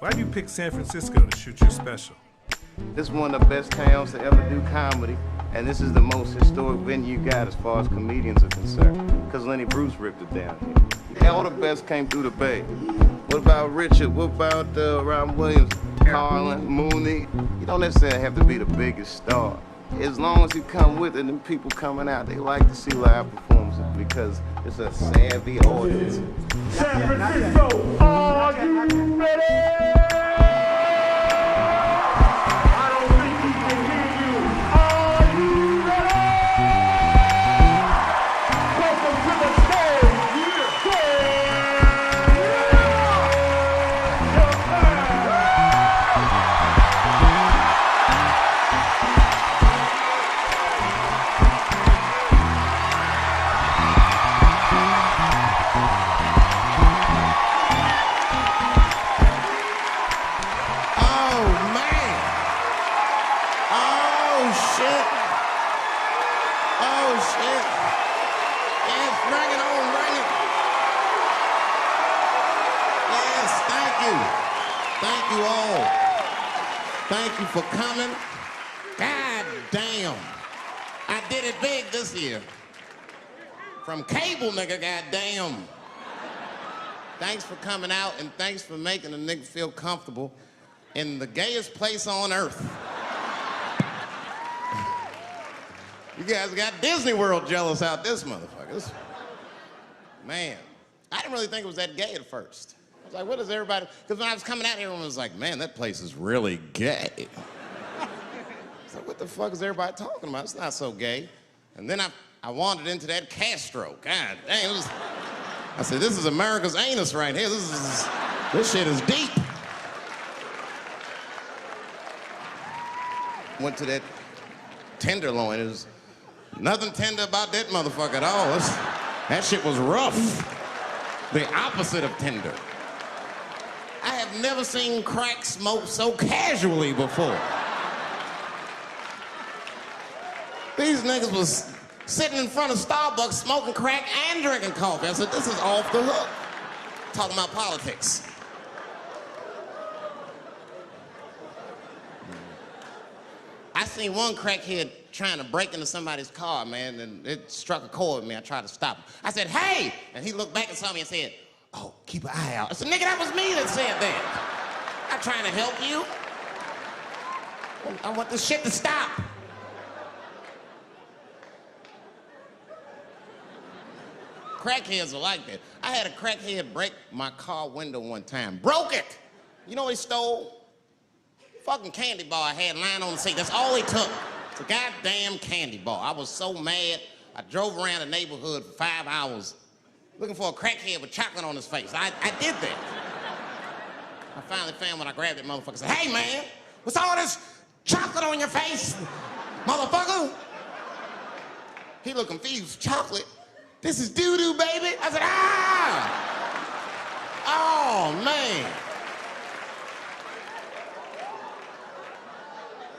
Why'd you pick San Francisco to shoot your special? This is one of the best towns to ever do comedy, and this is the most historic venue you got as far as comedians are concerned, because Lenny Bruce ripped it down here. All the best came through the Bay. What about Richard? What about Robin Williams, Carlin, Mooney? You don't necessarily have to be the biggest star. As long as you come with it, and people coming out, they like to see live performances because it's a savvy audience. San Francisco, are you ready? I don't think he can hear you. Are you ready? Welcome to the stage. Thank you all. Thank you for coming. God damn. I did it big this year. From cable, nigga, goddamn. Thanks for coming out, and thanks for making a nigga feel comfortable in the gayest place on earth. You guys got Disney World jealous out this motherfuckers. Man, I didn't really think it was that gay at first. I was like, what is everybody? Because when I was coming out, everyone was like, man, that place is really gay. I was like, what the fuck is everybody talking about? It's not so gay. And then I wandered into that Castro. God damn, I said, this is America's anus right here. This shit is deep. Went to that Tenderloin. There's nothing tender about that motherfucker at all. That shit was rough. The opposite of tender. I have never seen crack smoked so casually before. These niggas was sitting in front of Starbucks smoking crack and drinking coffee. I said, this is off the hook. Talking about politics. I seen one crackhead trying to break into somebody's car, man, and it struck a chord with me. I tried to stop him. I said, hey! And he looked back and saw me and said, oh, keep an eye out. I said, nigga, that was me that said that. I'm not trying to help you. I want this shit to stop. Crackheads are like that. I had a crackhead break my car window one time. Broke it! You know what he stole? Fucking candy bar I had lying on the seat. That's all he took. It's a goddamn candy bar. I was so mad. I drove around the neighborhood for 5 hours looking for a crackhead with chocolate on his face. I did that. I finally found when I grabbed that motherfucker and said, hey man, what's all this chocolate on your face, motherfucker? He looked confused. Chocolate? This is doo-doo, baby. I said, ah! Oh, man.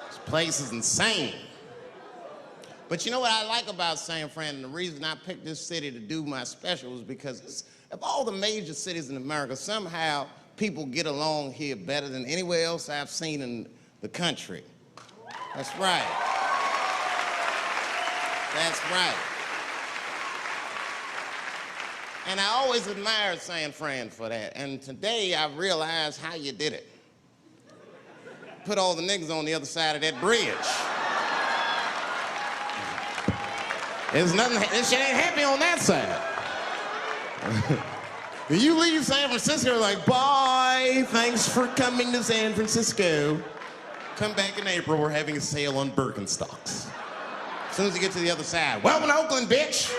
This place is insane. But you know what I like about San Fran, and the reason I picked this city to do my special is because of all the major cities in America, somehow people get along here better than anywhere else I've seen in the country. That's right. That's right. And I always admired San Fran for that. And today I realized how you did it. Put all the niggas on the other side of that bridge. There's nothing, this shit ain't happy on that side. You leave San Francisco like, bye, thanks for coming to San Francisco. Come back in April, we're having a sale on Birkenstocks. As soon as you get to the other side, welcome to Oakland, bitch.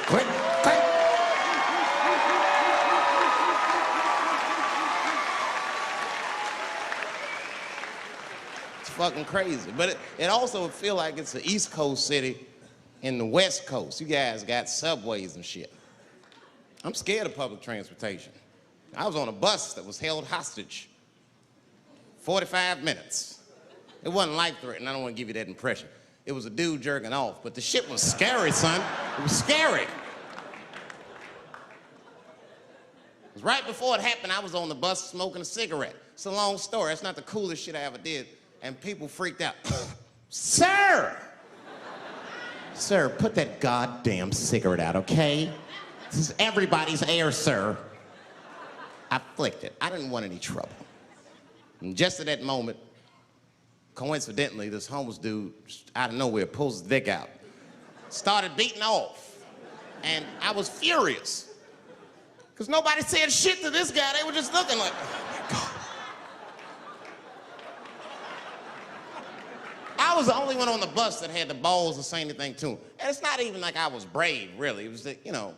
Click, click. It's fucking crazy. But it also feel like it's an East Coast city in the West Coast. You guys got subways and shit. I'm scared of public transportation. I was on a bus that was held hostage 45 minutes. It wasn't life-threatening. I don't want to give you that impression. It was a dude jerking off, but the shit was scary, son. It was scary. 'Cause right before it happened, I was on the bus smoking a cigarette. It's a long story. It's not the coolest shit I ever did. And people freaked out. Sir! Sir, put that goddamn cigarette out, okay? This is everybody's air, sir. I flicked it. I didn't want any trouble. And just at that moment, coincidentally, this homeless dude, out of nowhere, pulls his dick out. Started beating off. And I was furious. Because nobody said shit to this guy. They were just looking like, oh my God. I was the only one on the bus that had the balls to say anything to him. And it's not even like I was brave, really. It was that, you know,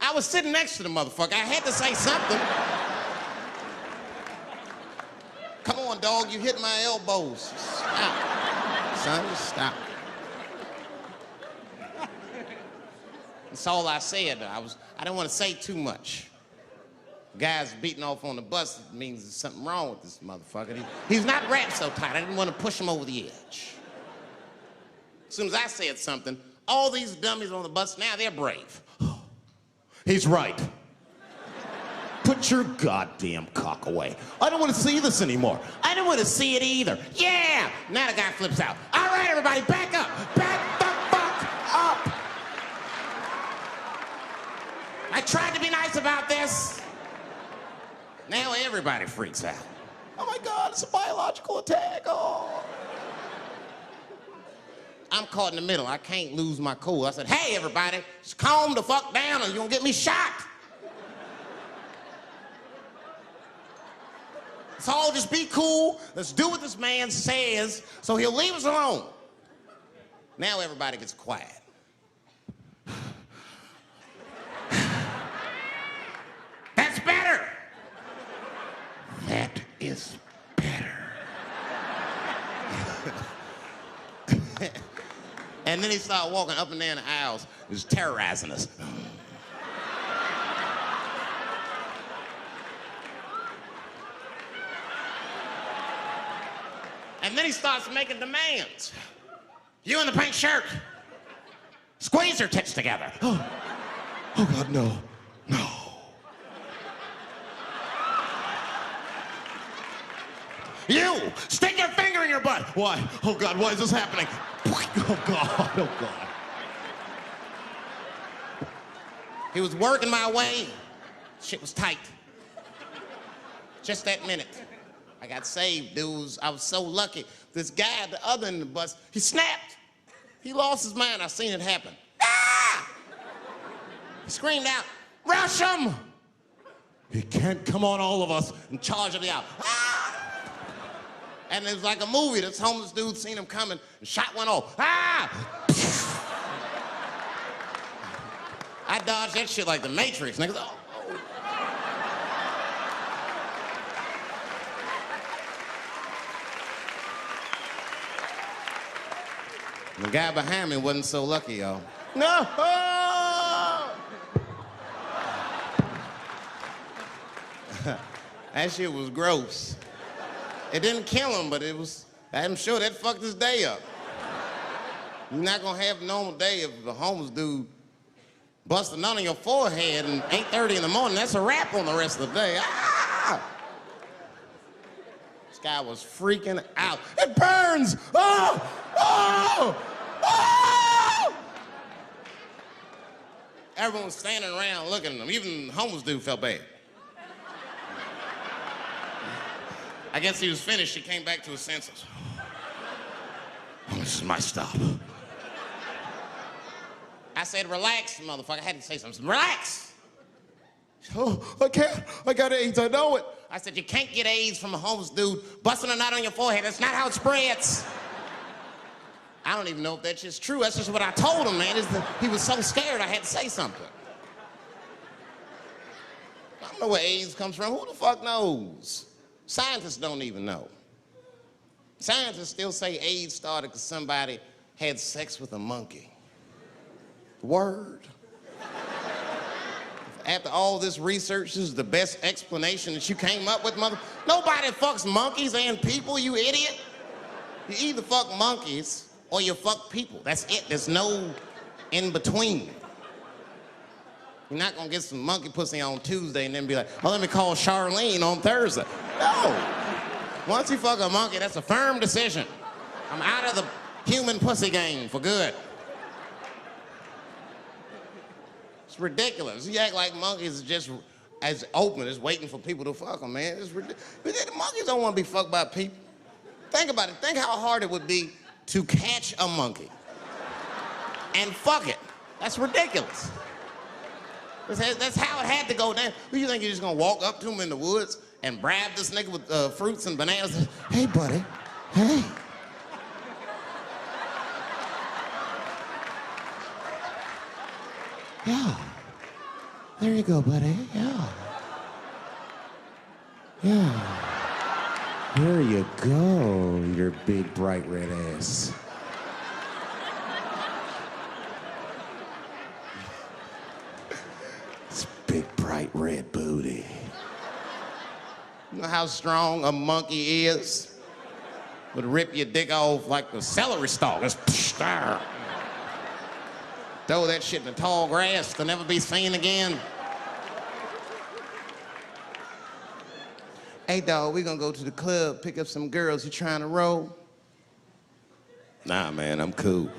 I was sitting next to the motherfucker. I had to say something. Come on, dog, you hit my elbows. Stop. Son, stop. That's all I said. I didn't want to say too much. Guys beating off on the bus means there's something wrong with this motherfucker. He's not wrapped so tight. I didn't want to push him over the edge. As soon as I said something, all these dummies on the bus, now they're brave. He's right. Put your goddamn cock away. I don't want to see this anymore. I don't want to see it either. Yeah! Now the guy flips out. All right, everybody, back up. Back the fuck up. I tried to be nice about this. Now everybody freaks out. Oh my God, it's a biological attack. Oh. I'm caught in the middle. I can't lose my cool. I said, hey, everybody, just calm the fuck down or you're gonna get me shot. So all just be cool. Let's do what this man says so he'll leave us alone. Now everybody gets quiet. That's better. That is better. And then he started walking up and down the aisles. He was terrorizing us. And then he starts making demands. You in the pink shirt, squeeze your tits together. Oh God, no, no. You, stick your finger in your butt. Why? Oh God, why is this happening? Oh God, oh God. He was working my way. Shit was tight. Just that minute. I got saved, dudes. I was so lucky. This guy at the other end of the bus, he snapped. He lost his mind. I seen it happen. Ah! He screamed out, rush him! He can't come on all of us and charge him out. Ah! And it was like a movie. This homeless dude seen him coming and shot one off. Ah! I dodged that shit like the Matrix, niggas. Oh. The guy behind me wasn't so lucky, y'all. No! That shit was gross. It didn't kill him, but I'm sure that fucked his day up. You're not gonna have a normal day if a homeless dude busts a nut on your forehead and 8:30 in the morning. That's a wrap on the rest of the day. Ah! This guy was freaking out. It burns! Oh! Oh! Oh! Everyone was standing around looking at him. Even the homeless dude felt bad. I guess he was finished. He came back to his senses. Oh, this is my stop. I said, relax, motherfucker. I had to say something. Relax. Oh, I can't. I got AIDS. I know it. I said, you can't get AIDS from a homeless dude busting a nut on your forehead. That's not how it spreads. I don't even know if that's just true. That's just what I told him, man. He was so scared I had to say something. I don't know where AIDS comes from. Who the fuck knows? Scientists don't even know. Scientists still say AIDS started because somebody had sex with a monkey. Word. After all this research, this is the best explanation that you came up with, mother. Nobody fucks monkeys and people, you idiot. You either fuck monkeys or you fuck people. That's it. There's no in between. You're not gonna get some monkey pussy on Tuesday and then be like, oh, let me call Charlene on Thursday. No. Once you fuck a monkey, that's a firm decision. I'm out of the human pussy game for good. It's ridiculous. You act like monkeys are just as open as waiting for people to fuck them, man. It's ridiculous. But the monkeys don't want to be fucked by people. Think about it. Think how hard it would be to catch a monkey and fuck it. That's ridiculous. That's how it had to go down. Who you think you're just gonna walk up to him in the woods and bribe this nigga with fruits and bananas? Hey, buddy. Hey. Yeah. There you go, buddy. Yeah. Yeah. Here you go, your big, bright red ass. It's big, bright red booty. You know how strong a monkey is? Would rip your dick off like the celery stalk. Just throw that shit in the tall grass to never be seen again. Hey, dog, we gonna go to the club, pick up some girls. You trying to roll? Nah, man, I'm cool.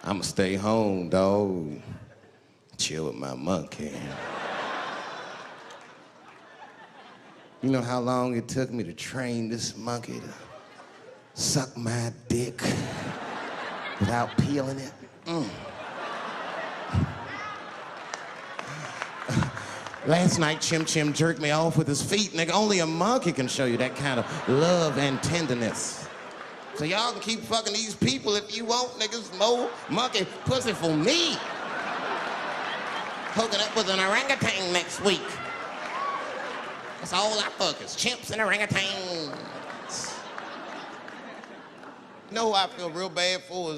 I'ma stay home, dog. Chill with my monkey. You know how long it took me to train this monkey to suck my dick without peeling it? Last night, Chim Chim jerked me off with his feet. Nigga, only a monkey can show you that kind of love and tenderness. So y'all can keep fucking these people if you want, niggas. More monkey pussy for me. Hooking up with an orangutan next week. That's all I fuck is chimps and orangutans. You know who I feel real bad for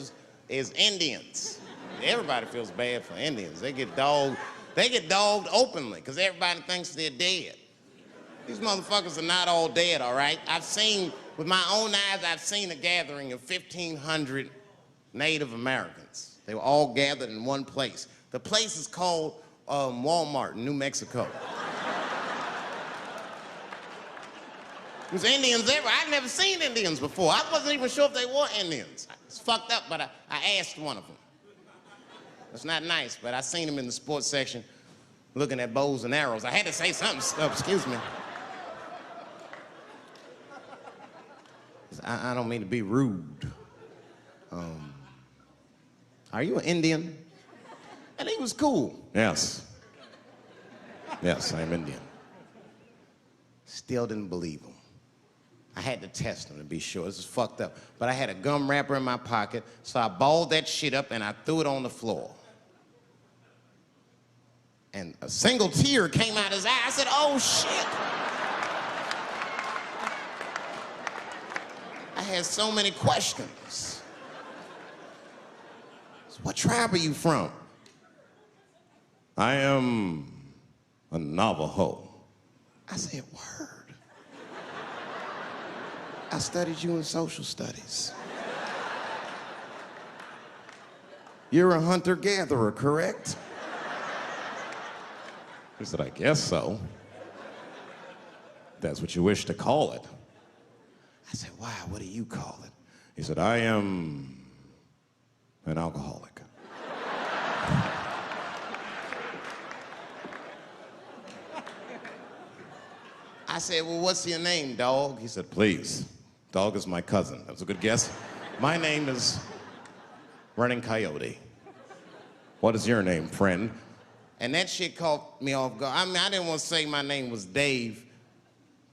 is Indians. Everybody feels bad for Indians. They get dogged openly because everybody thinks they're dead. These motherfuckers are not all dead, all right? With my own eyes, I've seen a gathering of 1,500 Native Americans. They were all gathered in one place. The place is called Walmart in New Mexico. There's Indians everywhere. I'd never seen Indians before. I wasn't even sure if they were Indians. It's fucked up, but I asked one of them. It's not nice, but I seen him in the sports section looking at bows and arrows. I had to say something. Excuse me. I don't mean to be rude. Are you an Indian? And he was cool. Yes. Yes, I'm Indian. Still didn't believe him. I had to test him to be sure. This is fucked up. But I had a gum wrapper in my pocket, so I balled that shit up and I threw it on the floor. And a single tear came out his eye. I said, oh, shit. I had so many questions. So what tribe are you from? I am a Navajo. I said, word. I studied you in social studies. You're a hunter-gatherer, correct? He said, I guess so. That's what you wish to call it. I said, why? What do you call it? He said, I am an alcoholic. I said, well, what's your name, dog? He said, please. Dog is my cousin. That was a good guess. My name is Running Coyote. What is your name, friend? And that shit caught me off guard. I mean, I didn't want to say my name was Dave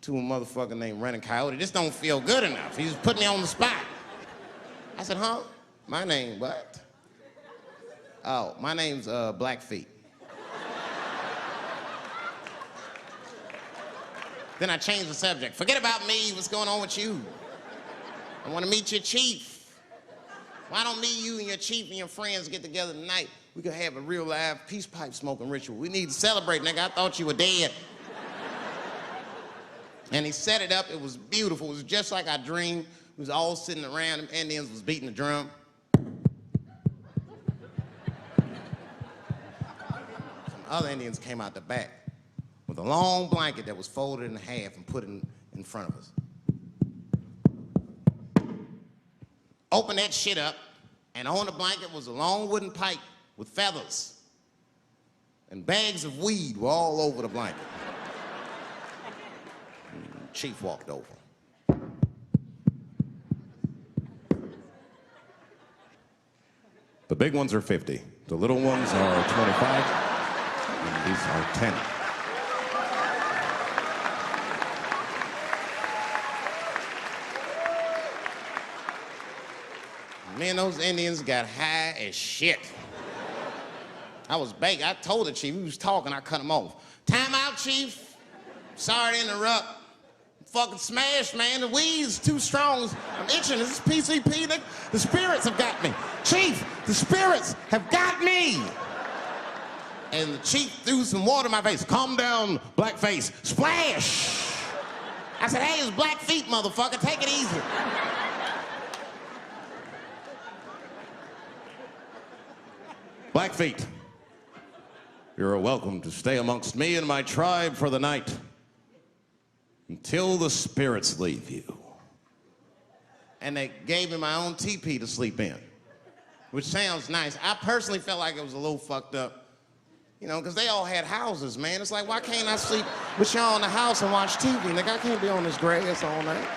to a motherfucker named Running Coyote. This don't feel good enough. He just put me on the spot. I said, huh? My name, what? Oh, my name's Blackfeet. Then I changed the subject. Forget about me. What's going on with you? I want to meet your chief. Why don't me, you, and your chief and your friends get together tonight? We could have a real live peace pipe smoking ritual. We need to celebrate, nigga. I thought you were dead. And he set it up. It was beautiful. It was just like I dreamed. We was all sitting around. Them Indians was beating the drum. Other Indians came out the back with a long blanket that was folded in half and put in front of us. Open that shit up, and on the blanket was a long wooden pipe with feathers. And bags of weed were all over the blanket. Chief walked over. The big ones are 50. The little ones are 25. And these are 10. Me and those Indians got high as shit. I was baked. I told the chief, he was talking, I cut him off. Time out, chief. Sorry to interrupt. Fucking smashed, man. The weed's too strong. I'm itching. This is PCP. The spirits have got me. Chief, the spirits have got me. And the chief threw some water in my face. Calm down, blackface. Splash. I said, hey, it's Blackfeet, motherfucker. Take it easy. Blackfeet, you're welcome to stay amongst me and my tribe for the night until the spirits leave you. And they gave me my own teepee to sleep in, which sounds nice. I personally felt like it was a little fucked up, you know, because they all had houses, man. It's like, why can't I sleep with y'all in the house and watch TV? Nigga, I can't be on this grass all night.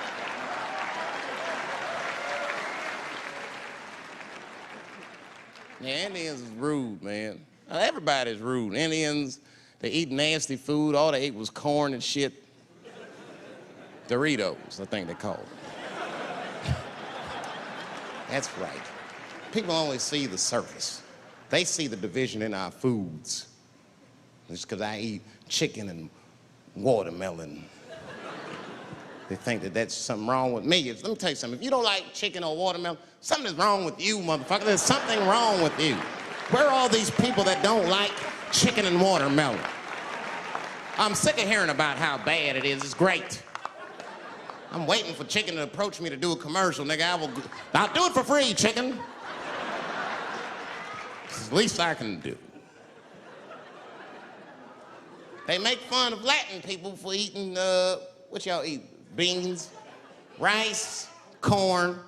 Yeah, Indians is rude, man. Everybody's rude. Indians, they eat nasty food. All they ate was corn and shit. Doritos, I think they call it. That's right. People only see the surface. They see the division in our foods. Just because I eat chicken and watermelon. They think that that's something wrong with me. Let me tell you something. If you don't like chicken or watermelon, something's wrong with you, motherfucker. There's something wrong with you. Where are all these people that don't like chicken and watermelon? I'm sick of hearing about how bad it is. It's great. I'm waiting for chicken to approach me to do a commercial, nigga. I'll do it for free, chicken. It's the least I can do. They make fun of Latin people for eating, what y'all eat? Beans, rice, corn.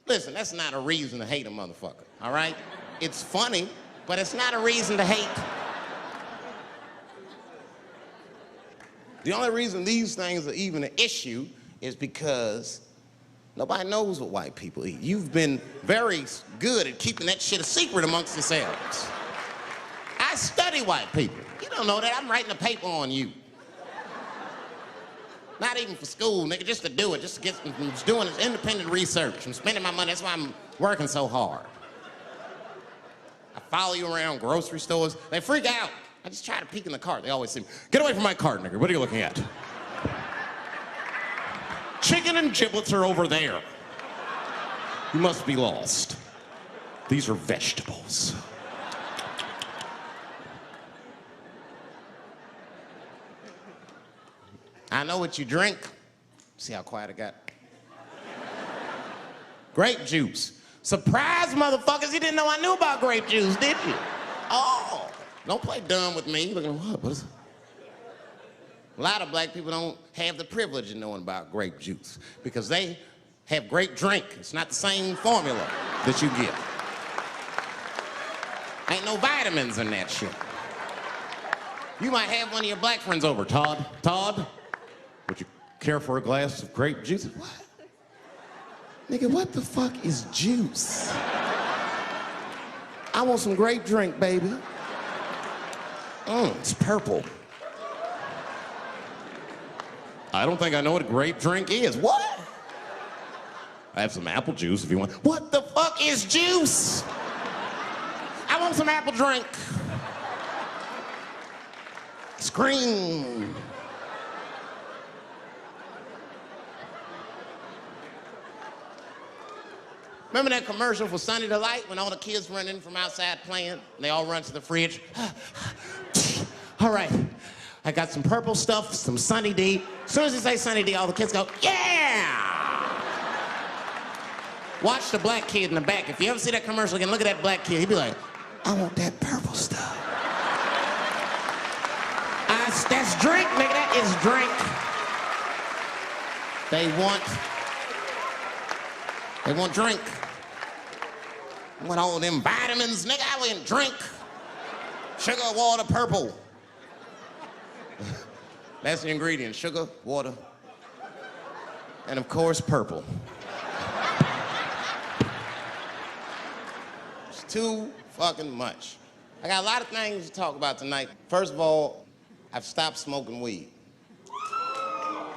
Listen, that's not a reason to hate a motherfucker, all right? It's funny, but it's not a reason to hate. The only reason these things are even an issue is because nobody knows what white people eat. You've been very good at keeping that shit a secret amongst yourselves. I study white people. You don't know that. I'm writing a paper on you. Not even for school, nigga, just to do it, just to get, I'm just doing this independent research. I'm spending my money, that's why I'm working so hard. I follow you around grocery stores. They freak out. I just try to peek in the cart. They always say, get away from my cart, nigga. What are you looking at? Chicken and giblets are over there. You must be lost. These are vegetables. I know what you drink. See how quiet it got? Grape juice. Surprise, motherfuckers, you didn't know I knew about grape juice, did you? Oh, don't play dumb with me. Looking, what is it? A lot of black people don't have the privilege of knowing about grape juice because they have grape drink. It's not the same formula that you get. Ain't no vitamins in that shit. You might have one of your black friends over, Todd. Todd, would you care for a glass of grape juice? What? Nigga, what the fuck is juice? I want some grape drink, baby. It's purple. I don't think I know what a grape drink is. What? I have some apple juice if you want. What the fuck is juice? I want some apple drink. Scream. Remember that commercial for Sunny Delight when all the kids run in from outside playing? And they all run to the fridge. All right, I got some purple stuff, some Sunny D. As soon as you say Sunny D, all the kids go, yeah! Watch the black kid in the back. If you ever see that commercial again, look at that black kid. He'd be like, I want that purple stuff. That's drink, nigga. That is drink. They want drink. I want all them vitamins, nigga. I want drink. Sugar, water, purple. That's the ingredient. Sugar, water, and of course, purple. It's too fucking much. I got a lot of things to talk about tonight. First of all, I've stopped smoking weed.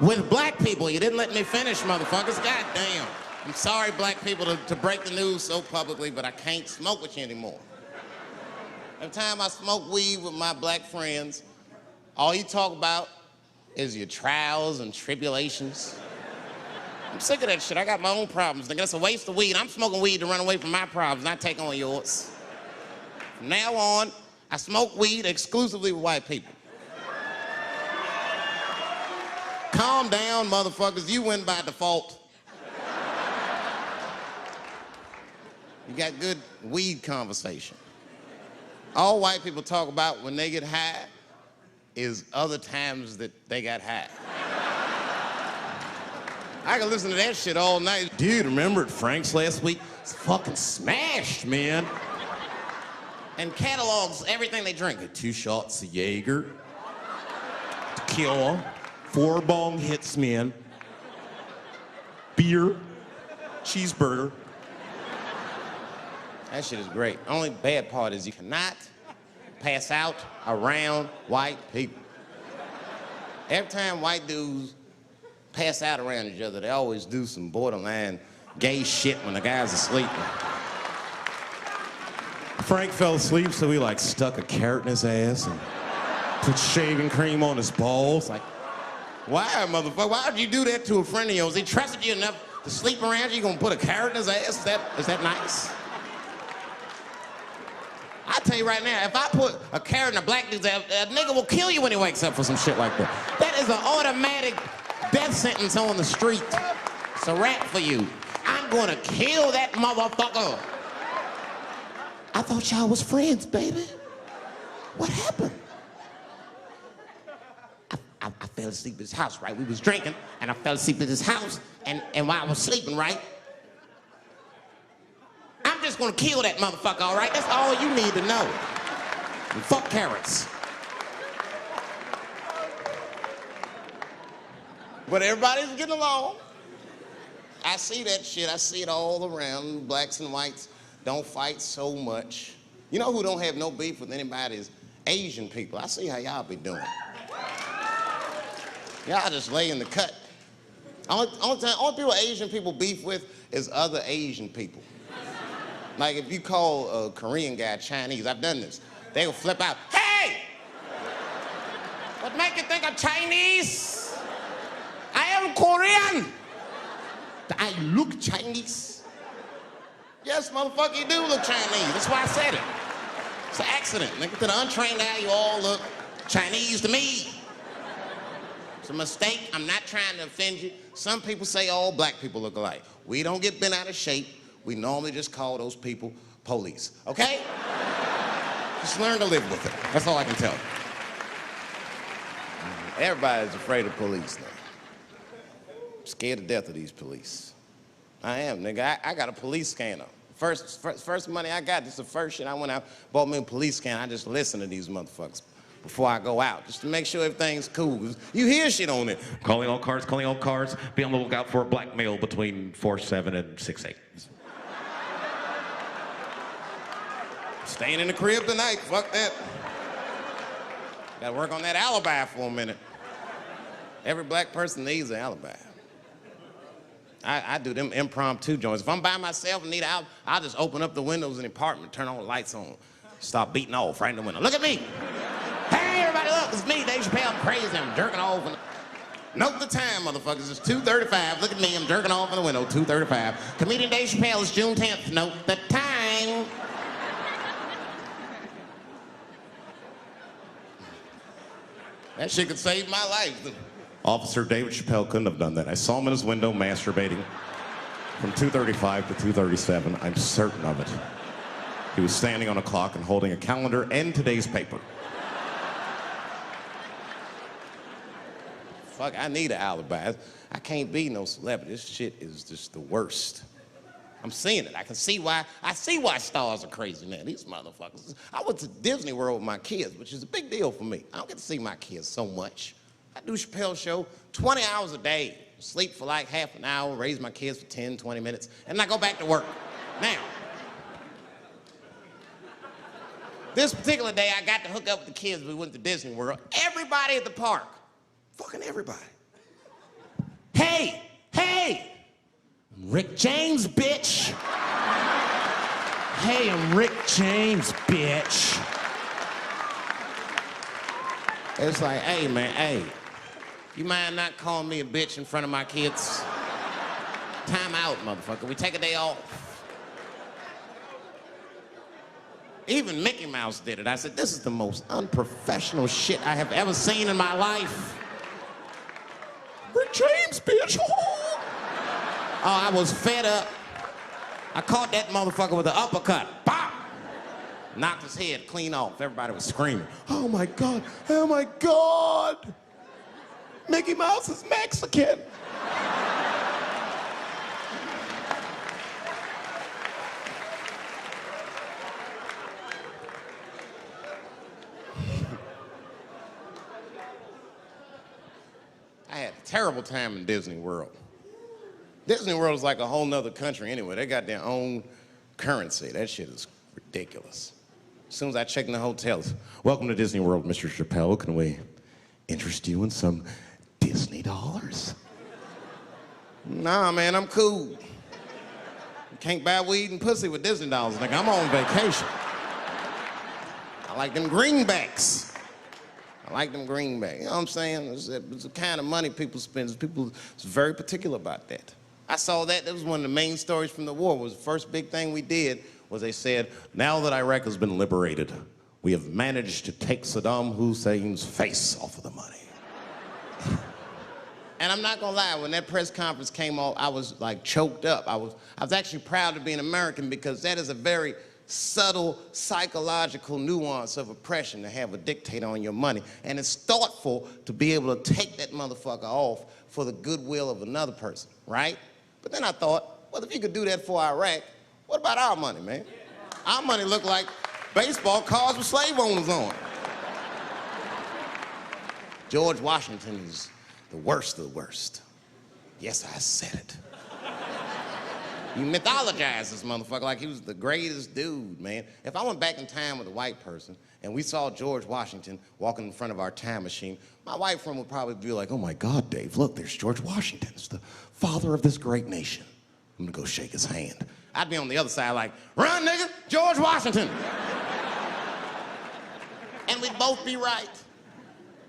With black people, you didn't let me finish, motherfuckers. God damn. I'm sorry, black people, to break the news so publicly, but I can't smoke with you anymore. Every time I smoke weed with my black friends, all you talk about is your trials and tribulations. I'm sick of that shit. I got my own problems, nigga. That's a waste of weed. I'm smoking weed to run away from my problems, not take on yours. From now on, I smoke weed exclusively with white people. Calm down, motherfuckers. You win by default. You got good weed conversation. All white people talk about when they get high is other times that they got high. I can listen to that shit all night. Dude, remember at Frank's last week? It's fucking smashed, man. And catalogs everything they drink. 2 shots of Jaeger, tequila, 4 bong hits, man, beer, cheeseburger. That shit is great. Only bad part is you cannot pass out around white people. Every time white dudes pass out around each other, they always do some borderline gay shit when the guy's asleep. Frank fell asleep, so he like stuck a carrot in his ass and put shaving cream on his balls. Like, why, motherfucker? Why would you do that to a friend of yours? He trusted you enough to sleep around you. You gonna put a carrot in his ass? Is that nice? I tell you right now, if I put a carrot in a black dude's ass, a nigga will kill you when he wakes up for some shit like that. That is an automatic death sentence on the street. It's a rap for you. I'm gonna kill that motherfucker. I thought y'all was friends, baby. What happened? I fell asleep at his house, right? We was drinking, and I fell asleep at his house, and while I was sleeping, right? I'm just gonna kill that motherfucker, all right? That's all you need to know. And fuck carrots. But everybody's getting along. I see that shit. I see it all around. Blacks and whites don't fight so much. You know who don't have no beef with anybody is Asian people. I see how y'all be doing. Y'all just lay in the cut. Only people Asian people beef with is other Asian people. Like if you call a Korean guy Chinese, I've done this. They will flip out, hey! What make you think I'm Chinese? I am Korean. I look Chinese. Yes, motherfucker, you do look Chinese. That's why I said it. It's an accident. Nigga, to the untrained eye, you all look Chinese to me. It's a mistake. I'm not trying to offend you. Some people say all black people look alike. We don't get bent out of shape. We normally just call those people police, okay? Just learn to live with it. That's all I can tell you. Everybody's afraid of police now. I'm scared to death of these police. I am, nigga. I got a police scanner. First money I got, this is the first shit I went out, bought me a police scanner. I just listen to these motherfuckers before I go out, just to make sure everything's cool. You hear shit on it. Calling all cars, be on the lookout for a black male between 4'7" and 6'8". Staying in the crib tonight, fuck that. Gotta work on that alibi for a minute. Every black person needs an alibi. I do them impromptu joints. If I'm by myself and need an alibi, I'll just open up the windows in the apartment, turn all the lights on, start beating off right in the window. Look at me. Hey, everybody, look, it's me, Dave Chappelle. I'm crazy, I'm jerking off. Note the time, motherfuckers. It's 2:35. Look at me, I'm jerking off in the window, 2:35. Comedian Dave Chappelle, it's June 10th. Note the time. That shit could save my life. Officer David Chappelle couldn't have done that. I saw him in his window masturbating from 2:35 to 2:37. I'm certain of it. He was standing on a clock and holding a calendar and today's paper. fuck, I need an alibi. I can't be no celebrity. This shit is just the worst. I'm seeing it. I see why stars are crazy now. These motherfuckers. I went to Disney World with my kids, which is a big deal for me. I don't get to see my kids so much. I do Chappelle show 20 hours a day, sleep for like half an hour, raise my kids for 10, 20 minutes, and I go back to work. Now, this particular day, I got to hook up with the kids. We went to Disney World. Everybody at the park, fucking everybody. Hey, Rick James, bitch. Hey, I'm Rick James, bitch. It's like, hey, man, hey, you mind not calling me a bitch in front of my kids? Time out, motherfucker. We take a day off. Even Mickey Mouse did it. I said, this is the most unprofessional shit I have ever seen in my life. Rick James, bitch. Oh, I was fed up. I caught that motherfucker with an uppercut. Bop! Knocked his head clean off. Everybody was screaming. Oh my God, oh my God. Mickey Mouse is Mexican. I had a terrible time in Disney World. Disney World is like a whole nother country anyway. They got their own currency. That shit is ridiculous. As soon as I check in the hotels, welcome to Disney World, Mr. Chappelle. Can we interest you in some Disney dollars? Nah, man, I'm cool. You can't buy weed and pussy with Disney dollars. Nigga, I'm on vacation. I like them greenbacks. I like them greenbacks. You know what I'm saying? It's the kind of money people spend. People is very particular about that. I saw that. That was one of the main stories from the war. Was the first big thing we did was they said, now that Iraq has been liberated, we have managed to take Saddam Hussein's face off of the money. And I'm not gonna lie, when that press conference came off, I was like choked up. I was actually proud to be an American because that is a very subtle psychological nuance of oppression to have a dictator on your money. And it's thoughtful to be able to take that motherfucker off for the goodwill of another person, right? But then I thought, well, if you could do that for Iraq, what about our money, man? Our money looked like baseball cards with slave owners on. George Washington is the worst of the worst. Yes, I said it. You mythologize this motherfucker like he was the greatest dude, man. If I went back in time with a white person and we saw George Washington walking in front of our time machine, my white friend would probably be like, oh my God, Dave, look, there's George Washington. It's the father of this great nation. I'm gonna go shake his hand. I'd be on the other side like, run, nigga, George Washington. And we'd both be right.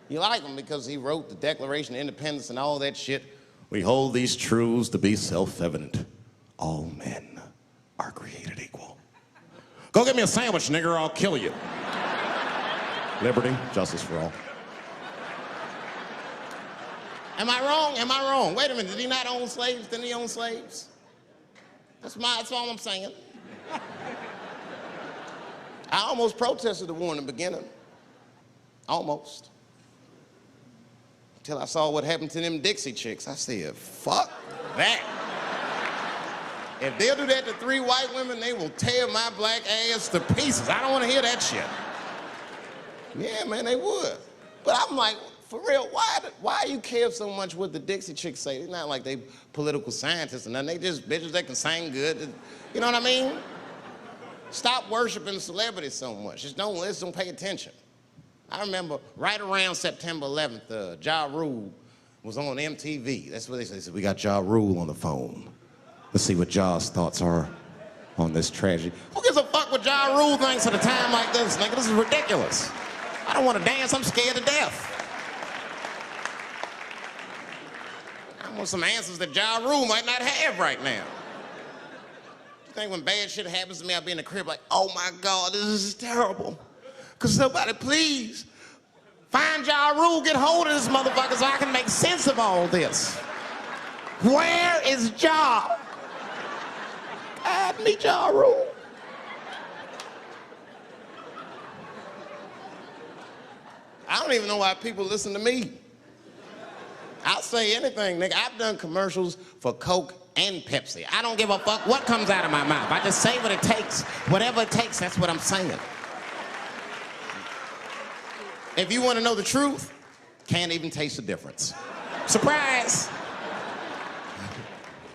You like him because he wrote the Declaration of Independence and all that shit. We hold these truths to be self-evident. All men are created equal. Go get me a sandwich, nigger, or I'll kill you. Liberty, justice for all. Am I wrong? Am I wrong? Wait a minute, did he not own slaves? Didn't he own slaves? That's all I'm saying. I almost protested the war in the beginning. Almost. Until I saw what happened to them Dixie chicks. I said, fuck that. If they'll do that to 3 white women, they will tear my black ass to pieces. I don't want to hear that shit. Yeah, man, they would. But I'm like, for real, why you care so much what the Dixie chicks say? It's not like they political scientists or nothing. They just bitches that can sing good. You know what I mean? Stop worshiping celebrities so much. Just don't pay attention. I remember right around September 11th, Ja Rule was on MTV. That's what they said. They said, we got Ja Rule on the phone. Let's see what Ja's thoughts are on this tragedy. Who gives a fuck what Ja Rule thinks at a time like this, nigga? This is ridiculous. I don't want to dance, I'm scared to death. I want some answers that Ja Rule might not have right now. You think when bad shit happens to me, I'll be in the crib like, oh my God, this is terrible. Could somebody please find Ja Rule, get hold of this motherfucker so I can make sense of all this. Where is Ja? God, me Ja Rule. I don't even know why people listen to me. I'll say anything, nigga. I've done commercials for Coke and Pepsi. I don't give a fuck what comes out of my mouth. I just say what it takes. Whatever it takes, that's what I'm saying. If you want to know the truth, can't even taste the difference. Surprise!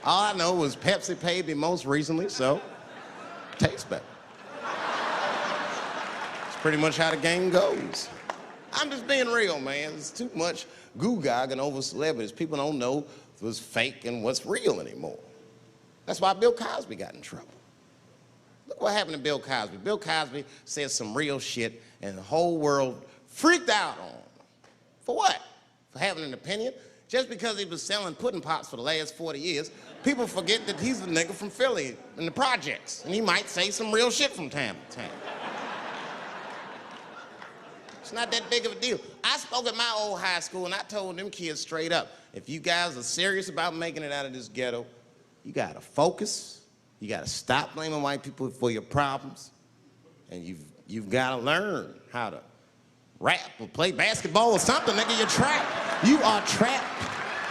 All I know was Pepsi paid me most recently, so tastes better. It's pretty much how the game goes. I'm just being real, man. There's too much goo-gagging over celebrities. People don't know what's fake and what's real anymore. That's why Bill Cosby got in trouble. Look what happened to Bill Cosby. Bill Cosby said some real shit, and the whole world freaked out on him. For what? For having an opinion? Just because he was selling pudding pops for the last 40 years, people forget that he's a nigga from Philly in the projects, and he might say some real shit from time to time. It's not that big of a deal. I spoke at my old high school, and I told them kids straight up, if you guys are serious about making it out of this ghetto, you gotta focus, you gotta stop blaming white people for your problems, and you've gotta learn how to rap or play basketball or something, nigga. You're trapped. You are trapped.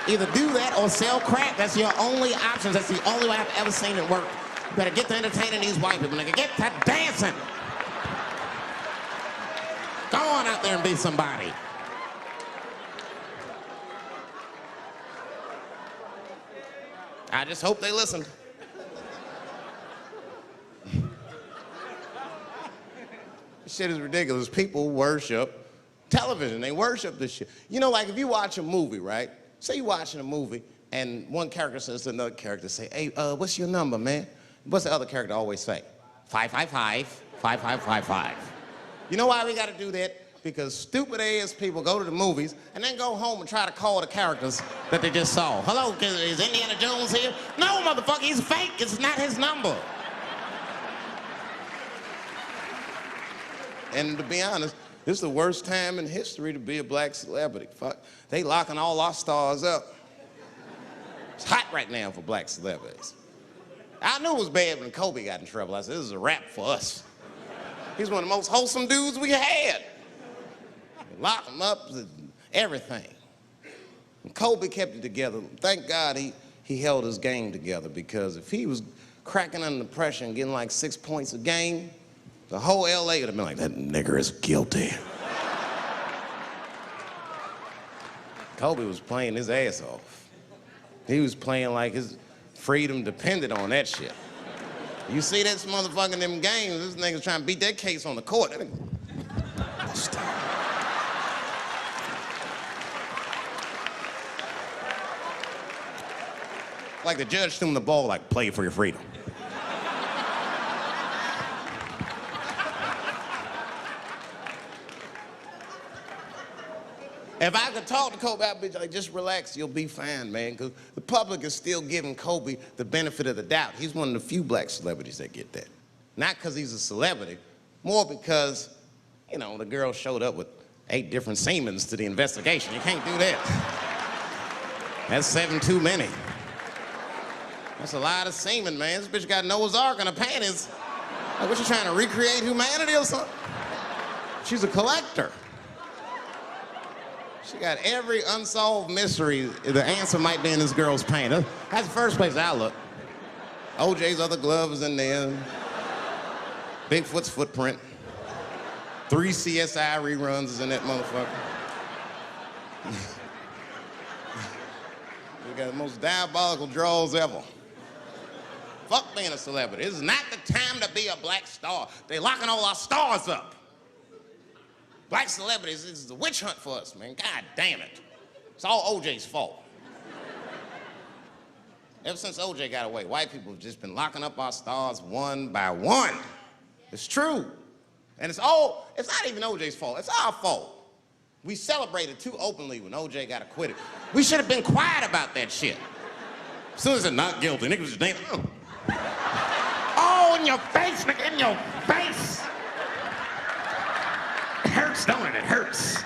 Either do that or sell crack. That's your only options. That's the only way I've ever seen it work. You better get to entertaining these white people, nigga. Get to dancing. Go on out there and be somebody. I just hope they listen. This shit is ridiculous. People worship television. They worship this shit. You know, like if you watch a movie, right? Say you're watching a movie and one character says to another character, say, hey, what's your number, man? What's the other character always say? 555, 5555. You know why we gotta do that? Because stupid ass people go to the movies and then go home and try to call the characters that they just saw. Hello, is Indiana Jones here? No, motherfucker, he's fake. It's not his number. And to be honest, this is the worst time in history to be a black celebrity. Fuck, they locking all our stars up. It's hot right now for black celebrities. I knew it was bad when Kobe got in trouble. I said, this is a wrap for us. He's one of the most wholesome dudes we had. Lock him up, everything. And Kobe kept it together. Thank God he held his game together, because if he was cracking under pressure and getting like 6 points a game, the whole LA would have been like, that nigger is guilty. Kobe was playing his ass off. He was playing like his freedom depended on that shit. You see this motherfucker in them games, this nigga's trying to beat that case on the court. Like the judge threw him the ball, like, play for your freedom. If I could talk to Kobe, I'd be like, just relax, you'll be fine, man. Because the public is still giving Kobe the benefit of the doubt. He's one of the few black celebrities that get that. Not because he's a celebrity, more because, you know, the girl showed up with 8 different semens to the investigation. You can't do that. That's 7 too many. That's a lot of semen, man. This bitch got Noah's Ark in her panties. Like, what, you trying to recreate humanity or something? She's a collector. She got every unsolved mystery. The answer might be in this girl's paint. That's the first place I look. OJ's other glove is in there. Bigfoot's footprint. 3 CSI reruns is in that motherfucker. We got the most diabolical draws ever. Fuck being a celebrity. This is not the time to be a black star. They locking all our stars up. Black celebrities, this is a witch hunt for us, man. God damn it. It's all OJ's fault. Ever since OJ got away, white people have just been locking up our stars one by one. It's true. And it's not even OJ's fault. It's our fault. We celebrated too openly when OJ got acquitted. We should have been quiet about that shit. As soon as they're not guilty, niggas just damn. Oh, in your face, nigga, in your face. It hurts, don't it? It hurts.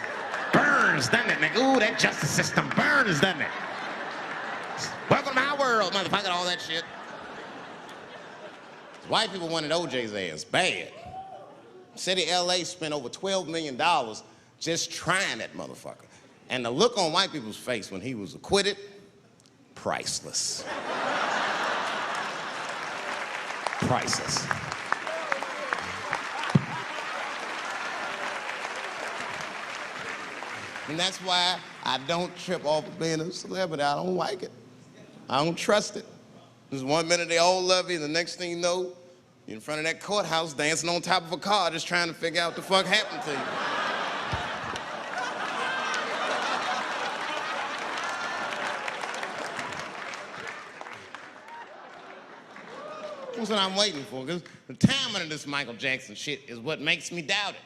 Burns, doesn't it, nigga? Ooh, that justice system burns, doesn't it? Welcome to my world, motherfucker, all that shit. White people wanted OJ's ass bad. City of LA spent over $12 million just trying that motherfucker. And the look on white people's face when he was acquitted, priceless. Priceless. And that's why I don't trip off of being a celebrity. I don't like it. I don't trust it. Just 1 minute they all love you, and the next thing you know, you're in front of that courthouse dancing on top of a car just trying to figure out what the fuck happened to you. That's what I'm waiting for, because the timing of this Michael Jackson shit is what makes me doubt it.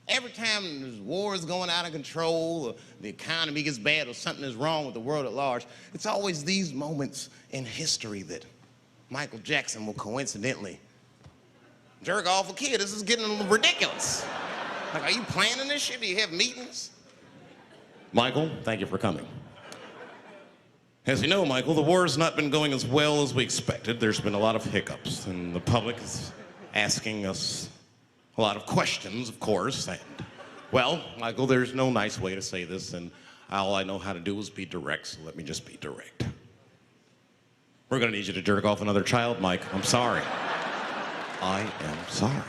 Every time this war is going out of control, or the economy gets bad, or something is wrong with the world at large, it's always these moments in history that Michael Jackson will coincidentally jerk off a kid. This is getting ridiculous. Like, are you planning this shit? Do you have meetings? Michael, thank you for coming. As you know, Michael, the war has not been going as well as we expected. There's been a lot of hiccups, and the public is asking us a lot of questions, of course. And, well, Michael, there's no nice way to say this, and all I know how to do is be direct, so let me just be direct. We're gonna need you to jerk off another child, Mike. I'm sorry. I am sorry.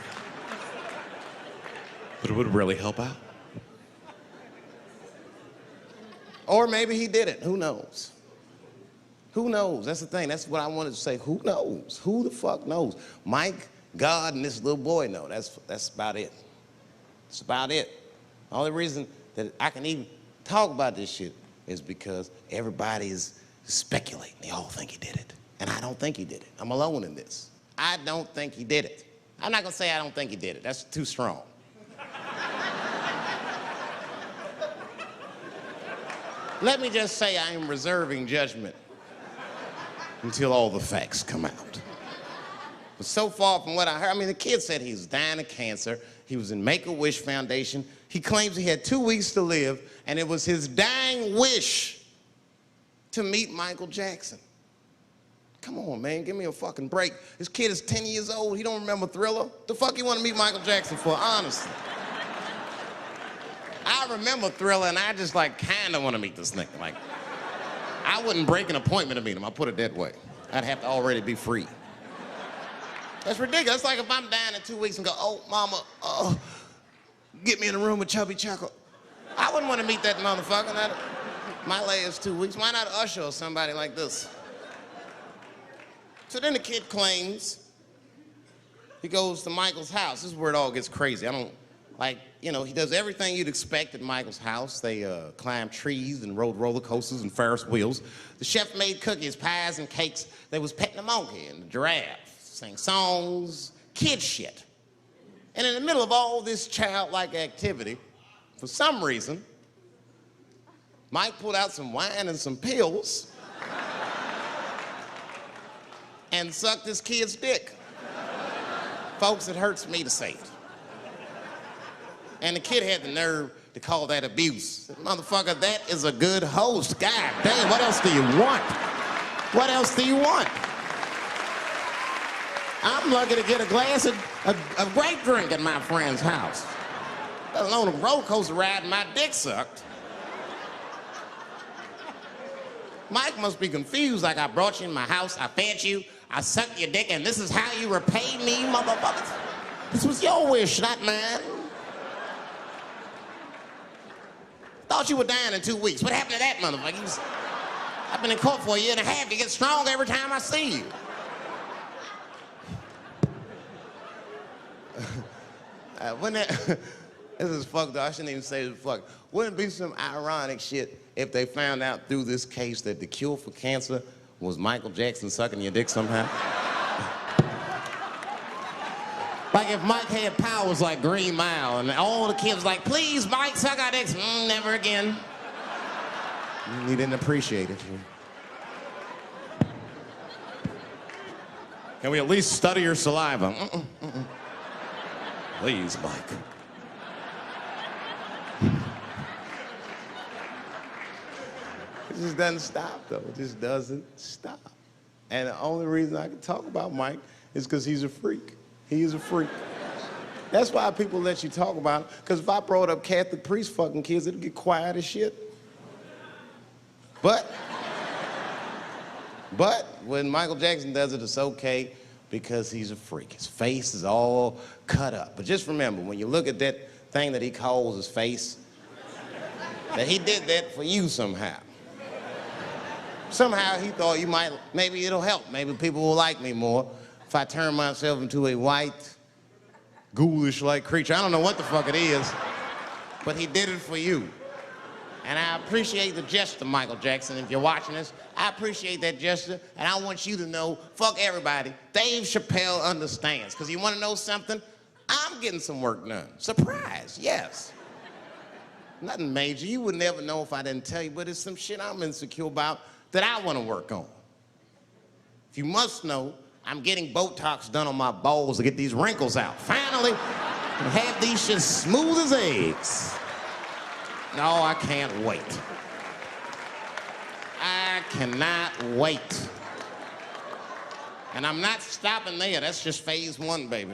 But it would really help out. Or maybe he did it. Who knows? Who knows? That's the thing. That's what I wanted to say. Who knows? Who the fuck knows? Mike, God, and this little boy know. That's about it. That's about it. The only reason that I can even talk about this shit is because everybody is speculating. They all think he did it. And I don't think he did it. I'm alone in this. I don't think he did it. I'm not gonna say I don't think he did it. That's too strong. Let me just say I am reserving judgment until all the facts come out. But so far from what I heard, I mean, the kid said he was dying of cancer. He was in Make-A-Wish Foundation. He claims he had 2 weeks to live, and it was his dying wish to meet Michael Jackson. Come on, man, give me a fucking break. This kid is 10 years old. He don't remember Thriller. The fuck you want to meet Michael Jackson for, honestly? I remember Thriller, and I just, like, kind of want to meet this nigga. Like, I wouldn't break an appointment to meet him. I'll put it that way. I'd have to already be free. That's ridiculous. That's like if I'm dying in 2 weeks and go, oh, mama, get me in a room with Chubby Checker. I wouldn't want to meet that motherfucker. My last 2 weeks. Why not Usher or somebody like this? So then the kid claims he goes to Michael's house. This is where it all gets crazy. I don't, like, you know, he does everything you'd expect at Michael's house. They climbed trees and rode roller coasters and Ferris wheels. The chef made cookies, pies, and cakes. They was petting a monkey and the giraffe, sang songs, kid shit. And in the middle of all this childlike activity, for some reason, Mike pulled out some wine and some pills and sucked this kid's dick. Folks, it hurts me to say it. And the kid had the nerve to call that abuse. Motherfucker, that is a good host. God damn, what else do you want? What else do you want? I'm lucky to get a glass of grape drink at my friend's house. Let alone a roller coaster ride and my dick sucked. Mike must be confused, like I brought you in my house, I fed you, I sucked your dick, and this is how you repay me, motherfuckers? This was your wish, not mine. Thought you were dying in 2 weeks. What happened to that motherfucker? I've been in court for 1.5 years. You get stronger every time I see you. This is fucked up. I shouldn't even say this fuck. Wouldn't it be some ironic shit if they found out through this case that the cure for cancer was Michael Jackson sucking your dick somehow? Like if Mike had powers like Green Mile and all the kids like, please, Mike, suck our dicks. Never again. He didn't appreciate it. Can we at least study your saliva? Please, Mike. It just doesn't stop, though. It just doesn't stop. And the only reason I can talk about Mike is because he's a freak. He is a freak. That's why people let you talk about it. Because if I brought up Catholic priest fucking kids, it'd get quiet as shit. But when Michael Jackson does it, it's okay because he's a freak. His face is all cut up. But just remember, when you look at that thing that he calls his face, that he did that for you somehow. Somehow he thought you might, maybe it'll help. Maybe people will like me more if I turn myself into a white, ghoulish-like creature. I don't know what the fuck it is, but he did it for you. And I appreciate the gesture, Michael Jackson. If you're watching this, I appreciate that gesture, and I want you to know, fuck everybody, Dave Chappelle understands. Because you want to know something? I'm getting some work done. Surprise, yes. Nothing major. You would never know if I didn't tell you, but it's some shit I'm insecure about that I want to work on. If you must know, I'm getting Botox done on my balls to get these wrinkles out. Finally, have these shit smooth as eggs. No, I can't wait. I cannot wait. And I'm not stopping there. That's just phase one, baby.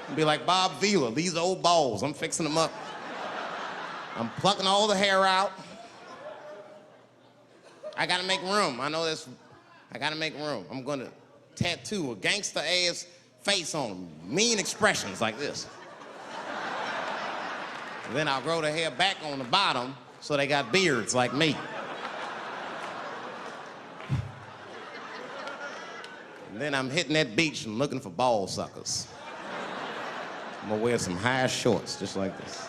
I'll be like Bob Vila, these old balls, I'm fixing them up. I'm plucking all the hair out. I gotta make room. I know this. I gotta make room. I'm gonna tattoo a gangster-ass face on them. Mean expressions like this. And then I'll grow the hair back on the bottom so they got beards like me. And then I'm hitting that beach and looking for ball suckers. I'm gonna wear some high shorts just like this.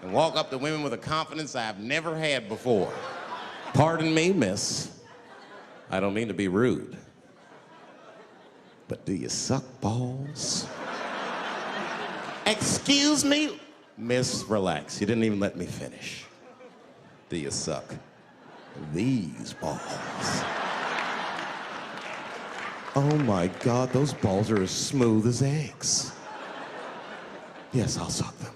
And walk up to women with a confidence I've never had before. Pardon me, miss. I don't mean to be rude. But do you suck balls? Excuse me? Miss, relax. You didn't even let me finish. Do you suck these balls? Oh my God, those balls are as smooth as eggs. Yes, I'll suck them.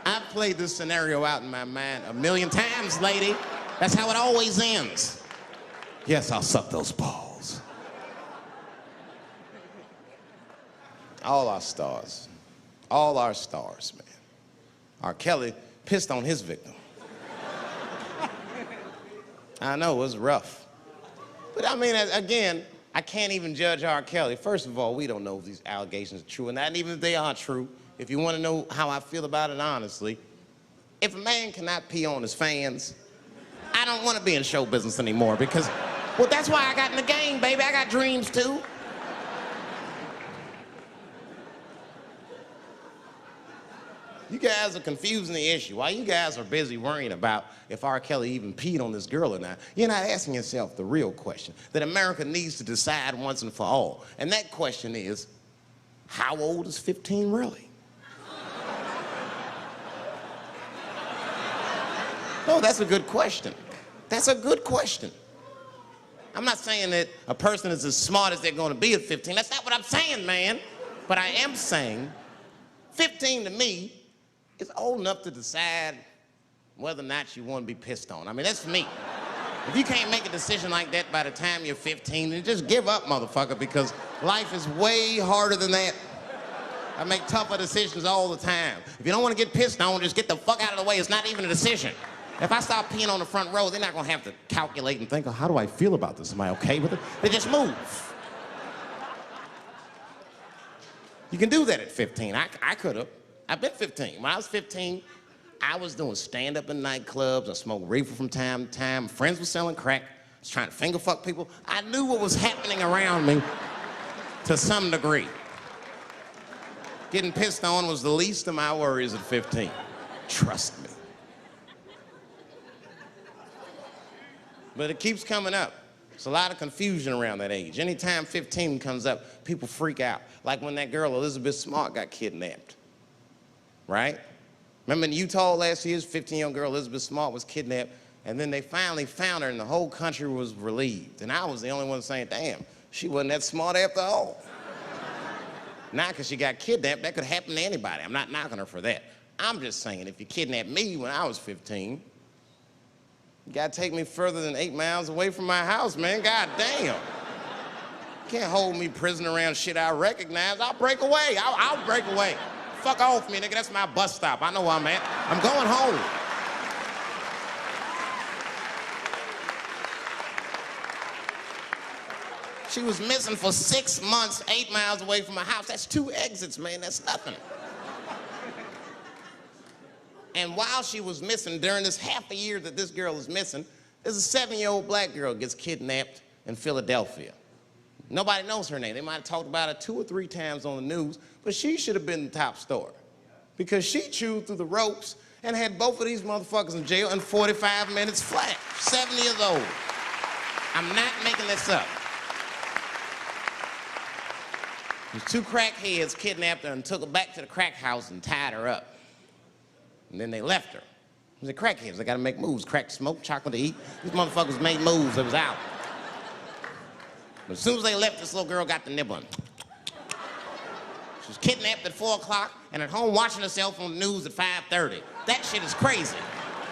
I've played this scenario out in my mind a million times, lady. That's how it always ends. Yes, I'll suck those balls. All our stars, man. R. Kelly pissed on his victim. I know, it was rough. But I mean, again, I can't even judge R. Kelly. First of all, we don't know if these allegations are true, and not even if they are true. If you want to know how I feel about it honestly, if a man cannot pee on his fans, I don't want to be in show business anymore because, well, that's why I got in the game, baby. I got dreams too. You guys are confusing the issue. While you guys are busy worrying about if R. Kelly even peed on this girl or not, you're not asking yourself the real question that America needs to decide once and for all. And that question is, how old is 15 really? No, that's a good question. That's a good question. I'm not saying that a person is as smart as they're going to be at 15. That's not what I'm saying, man. But I am saying 15 to me is old enough to decide whether or not you want to be pissed on. I mean, that's me. If you can't make a decision like that by the time you're 15, then just give up, motherfucker, because life is way harder than that. I make tougher decisions all the time. If you don't want to get pissed on, just get the fuck out of the way. It's not even a decision. If I start peeing on the front row, they're not going to have to calculate and think, oh, how do I feel about this? Am I okay with it? They just move. You can do that at 15. I could have. I've been 15. When I was 15, I was doing stand-up in nightclubs. I smoked reefer from time to time. Friends were selling crack. I was trying to finger fuck people. I knew what was happening around me to some degree. Getting pissed on was the least of my worries at 15. Trust me. But it keeps coming up. There's a lot of confusion around that age. Anytime 15 comes up, people freak out. Like when that girl, Elizabeth Smart, got kidnapped. Right? Remember in Utah last year, 15-year-old girl Elizabeth Smart was kidnapped, and then they finally found her, and the whole country was relieved. And I was the only one saying, damn, she wasn't that smart after all. Not because she got kidnapped. That could happen to anybody. I'm not knocking her for that. I'm just saying, if you kidnapped me when I was 15, you gotta take me further than 8 miles away from my house, man. God damn. Can't hold me prisoner around shit I recognize. I'll break away. I'll break away. Fuck off me, nigga. That's my bus stop. I know where I'm at. I'm going home. She was missing for 6 months, 8 miles away from my house. That's 2 exits, man. That's nothing. And while she was missing, during this half a year that this girl is missing, there's a 7-year-old black girl gets kidnapped in Philadelphia. Nobody knows her name. They might have talked about her 2 or 3 times on the news, but she should have been the top story because she chewed through the ropes and had both of these motherfuckers in jail in 45 minutes flat. 7 years old. I'm not making this up. These 2 crackheads kidnapped her and took her back to the crack house and tied her up. And then they left her. They crackheads, they gotta make moves. Crack to smoke, chocolate to eat. These motherfuckers made moves, it was out. But as soon as they left, this little girl got the nibbling. She was kidnapped at 4 o'clock and at home watching herself on the news at 5:30. That shit is crazy.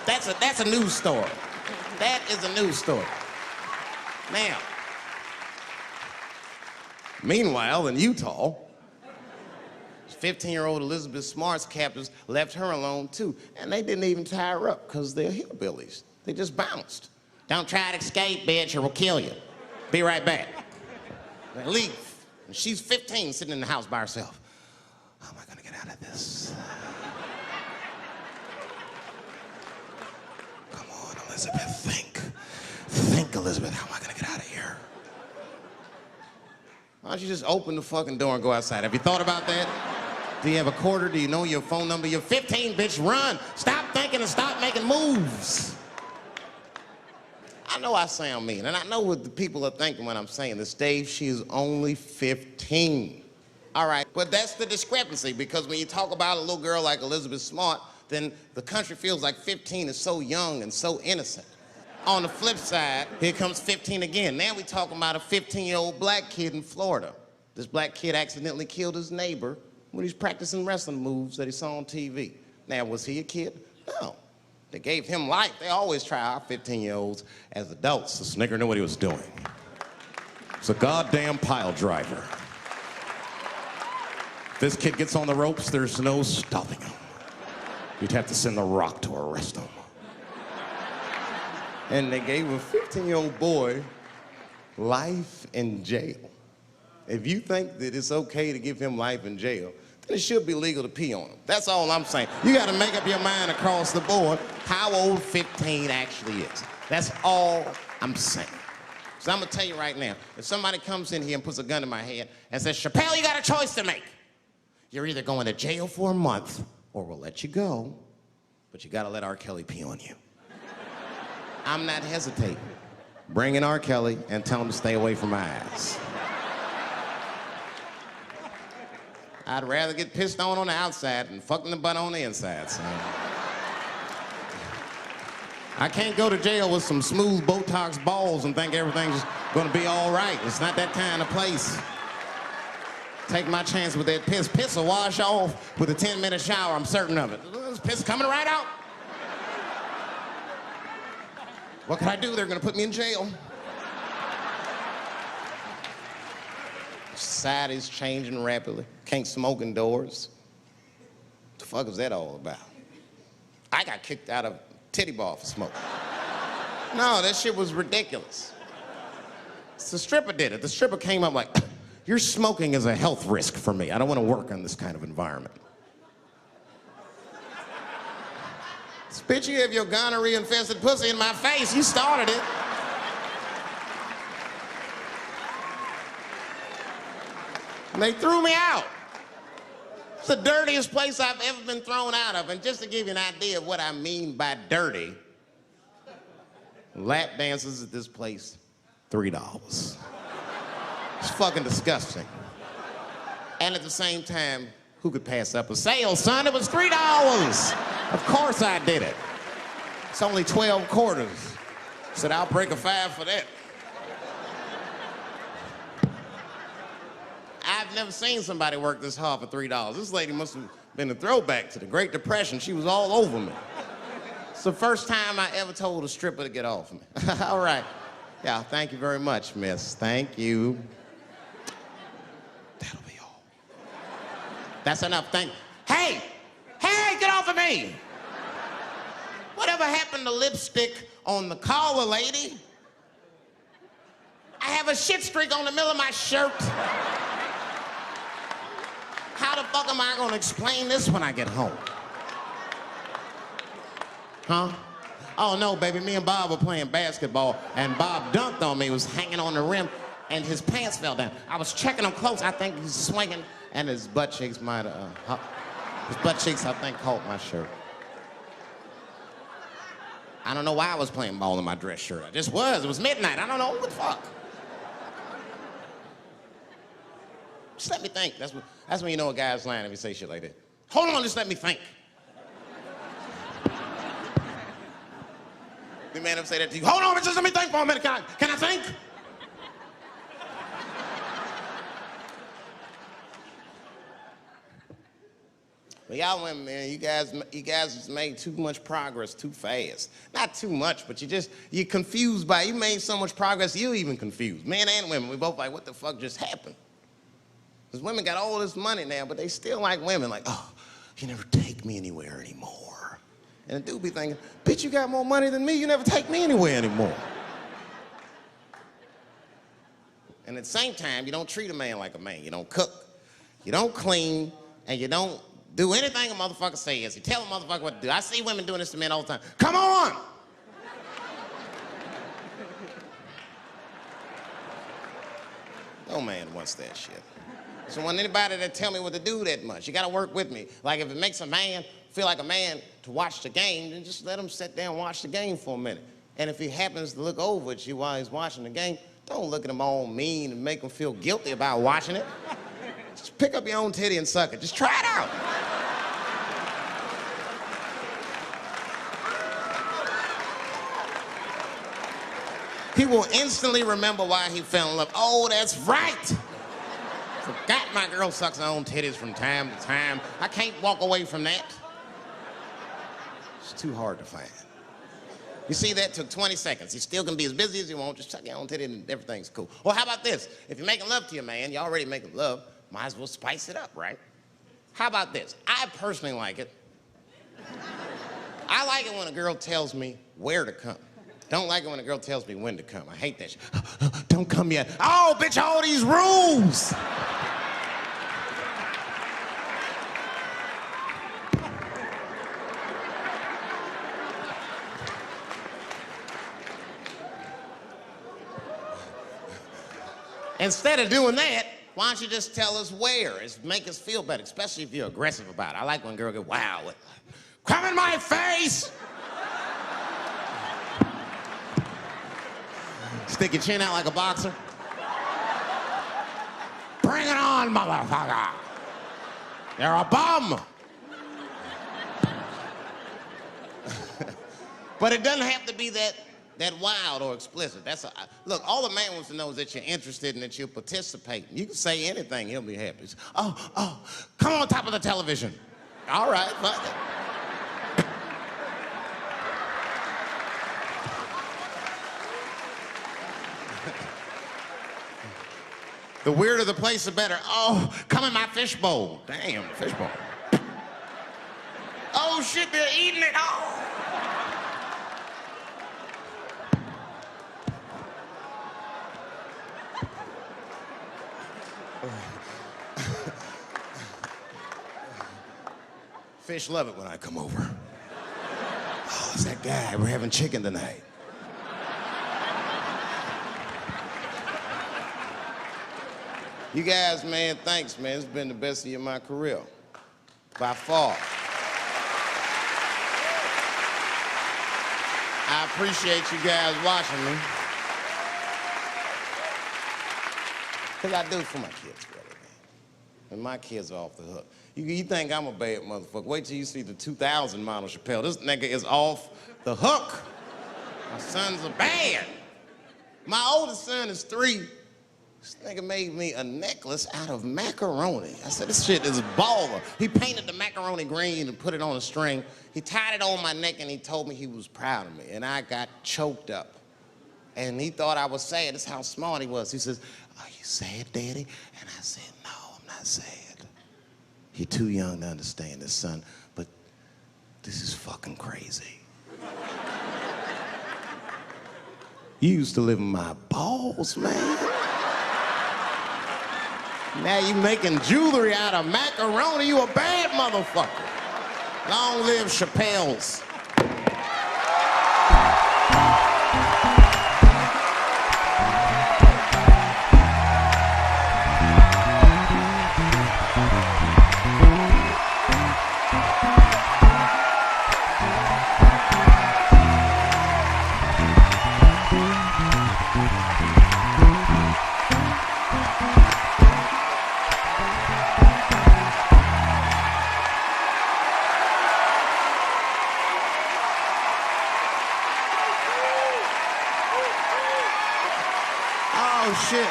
That's a news story. That is a news story. Now, meanwhile, in Utah, 15-year-old Elizabeth Smart's captors left her alone too, and they didn't even tie her up because they're hillbillies. They just bounced. Don't try to escape, bitch, or we'll kill you. Be right back. They leave. And she's 15, sitting in the house by herself. How am I gonna get out of this? Come on, Elizabeth, think. Think, Elizabeth, how am I gonna get out of here? Why don't you just open the fucking door and go outside? Have you thought about that? Do you have a quarter? Do you know your phone number? You're 15, bitch, run. Stop thinking and stop making moves. I know I sound mean, and I know what the people are thinking when I'm saying this. Dave, she is only 15. All right, but that's the discrepancy, because when you talk about a little girl like Elizabeth Smart, then the country feels like 15 is so young and so innocent. On the flip side, here comes 15 again. Now we're talking about a 15-year-old black kid in Florida. This black kid accidentally killed his neighbor when he's practicing wrestling moves that he saw on TV. Now, was he a kid? No. They gave him life. They always try our 15-year-olds as adults. This nigger knew what he was doing. It's a goddamn pile driver. If this kid gets on the ropes, there's no stopping him. You'd have to send the Rock to arrest him. And they gave a 15-year-old boy life in jail. If you think that it's okay to give him life in jail, then it should be legal to pee on him. That's all I'm saying. You gotta make up your mind across the board how old 15 actually is. That's all I'm saying. So I'm gonna tell you right now, if somebody comes in here and puts a gun in my head and says, Chappelle, you got a choice to make. You're either going to jail for a month or we'll let you go, but you gotta let R. Kelly pee on you. I'm not hesitating. Bring in R. Kelly and tell him to stay away from my ass. I'd rather get pissed on the outside than fucking the butt on the inside, son. I can't go to jail with some smooth Botox balls and think everything's gonna be all right. It's not that kind of place. Take my chance with that piss. Piss will wash off with a 10-minute shower, I'm certain of it. This piss is coming right out. What can I do? They're gonna put me in jail. Society's changing rapidly. Can't smoke indoors. What the fuck is that all about? I got kicked out of titty bar for smoking. No, that shit was ridiculous. The stripper did it. The stripper came up like, your smoking is a health risk for me. I don't want to work in this kind of environment. Bitch, you have your gonorrhea-infested pussy in my face. You started it. And they threw me out. It's the dirtiest place I've ever been thrown out of. And just to give you an idea of what I mean by dirty, lap dances at this place, $3. It's fucking disgusting. And at the same time, who could pass up a sale, son? It was $3. Of course I did it. It's only 12 quarters. Said, I'll break a 5 for that. I've never seen somebody work this hard for $3. This lady must have been a throwback to the Great Depression. She was all over me. It's the first time I ever told a stripper to get off me. All right. Yeah, thank you very much, miss. Thank you. That'll be all. That's enough. Hey, get off of me. Whatever happened to lipstick on the collar, lady? I have a shit streak on the middle of my shirt. How the fuck am I gonna explain this when I get home? Huh? Oh no, baby, me and Bob were playing basketball and Bob dunked on me, was hanging on the rim and his pants fell down. I was checking him close, I think he's swinging and his butt cheeks might have, his butt cheeks I think caught my shirt. I don't know why I was playing ball in my dress shirt. I just was, it was midnight, I don't know, what the fuck? Just let me think, that's when you know a guy's lying if he say shit like that. Hold on, just let me think. The man ever say that to you? Hold on, just let me think for a minute. Can I think? Well, y'all women, man, you guys just made too much progress too fast. Not too much, but you're confused by it. You made so much progress, you're even confused. Men and women, we both like, what the fuck just happened? Because women got all this money now, but they still like women, like, oh, you never take me anywhere anymore. And the dude be thinking, bitch, you got more money than me, you never take me anywhere anymore. And at the same time, you don't treat a man like a man. You don't cook, you don't clean, and you don't do anything a motherfucker says. You tell a motherfucker what to do. I see women doing this to men all the time. Come on! No man wants that shit. So want anybody that tell me what to do that much. You gotta work with me. Like if it makes a man feel like a man to watch the game, then just let him sit down and watch the game for a minute. And if he happens to look over at you while he's watching the game, don't look at him all mean and make him feel guilty about watching it. Just pick up your own titty and suck it. Just try it out. He will instantly remember why he fell in love. Oh, that's right. Forgot my girl sucks her own titties from time to time. I can't walk away from that. It's too hard to find. You see, that took 20 seconds. You still can be as busy as you want, just suck your own titty and everything's cool. Well, how about this? If you're making love to your man, you're already making love, might as well spice it up, right? How about this? I personally like it. I like it when a girl tells me where to come. Don't like it when a girl tells me when to come. I hate that shit. Don't come yet. Oh, bitch, all these rules. Instead of doing that, why don't you just tell us where? It's make us feel better, especially if you're aggressive about it. I like when a girl goes, wow, come in my face! Stick your chin out like a boxer. Bring it on, motherfucker! You're a bum! But it doesn't have to be that wild or explicit. Look, all the man wants to know is that you're interested and that you're participating. You can say anything, he'll be happy. Oh, come on top of the television. All right, fuck it. The weirder the place, the better. Oh, come in my fishbowl. Damn, fishbowl. Oh shit, they're eating it. Oh. Fish love it when I come over. Oh, it's that guy. We're having chicken tonight. You guys, man, thanks, man. It's been the best year of my career. By far. I appreciate you guys watching me. Because I do it for my kids, really, man. And my kids are off the hook. You think I'm a bad motherfucker. Wait till you see the 2000 model Chappelle. This nigga is off the hook. My sons are bad. My oldest son is 3. This nigga made me a necklace out of macaroni. I said, this shit is baller. He painted the macaroni green and put it on a string. He tied it on my neck and he told me he was proud of me. And I got choked up. And he thought I was sad. That's how smart he was. He says, are you sad, Daddy? And I said, no, I said, you're too young to understand this, son, but this is fucking crazy. You used to live in my balls, man. Now you making jewelry out of macaroni. You a bad motherfucker. Long live Chappelle's. Oh, shit.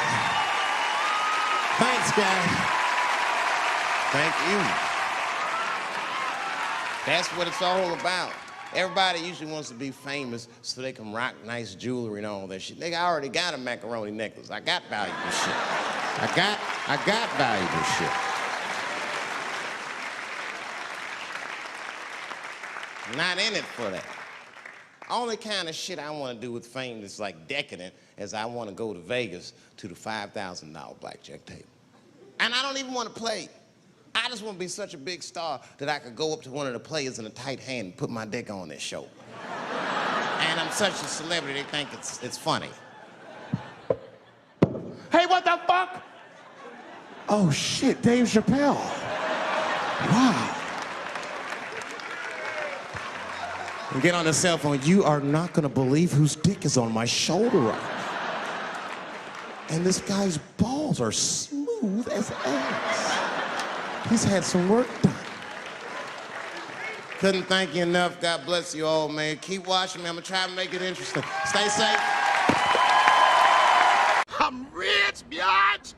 Thanks, guys. Thank you. That's what it's all about. Everybody usually wants to be famous so they can rock nice jewelry and all that shit. Nigga, I already got a macaroni necklace. I got valuable shit. I got valuable shit. I'm not in it for that. Only kind of shit I want to do with fame that's like decadent is I want to go to Vegas to the $5,000 blackjack table. And I don't even want to play. I just want to be such a big star that I could go up to one of the players in a tight hand and put my dick on their show. And I'm such a celebrity, they think it's funny. Hey, what the fuck? Oh shit, Dave Chappelle. Wow. And get on the cell phone. You are not gonna believe whose dick is on my shoulder right now. And this guy's balls are smooth as ass. He's had some work done. Couldn't thank you enough. God bless you all, man. Keep watching me. I'm gonna try to make it interesting. Stay safe. I'm rich, biatch.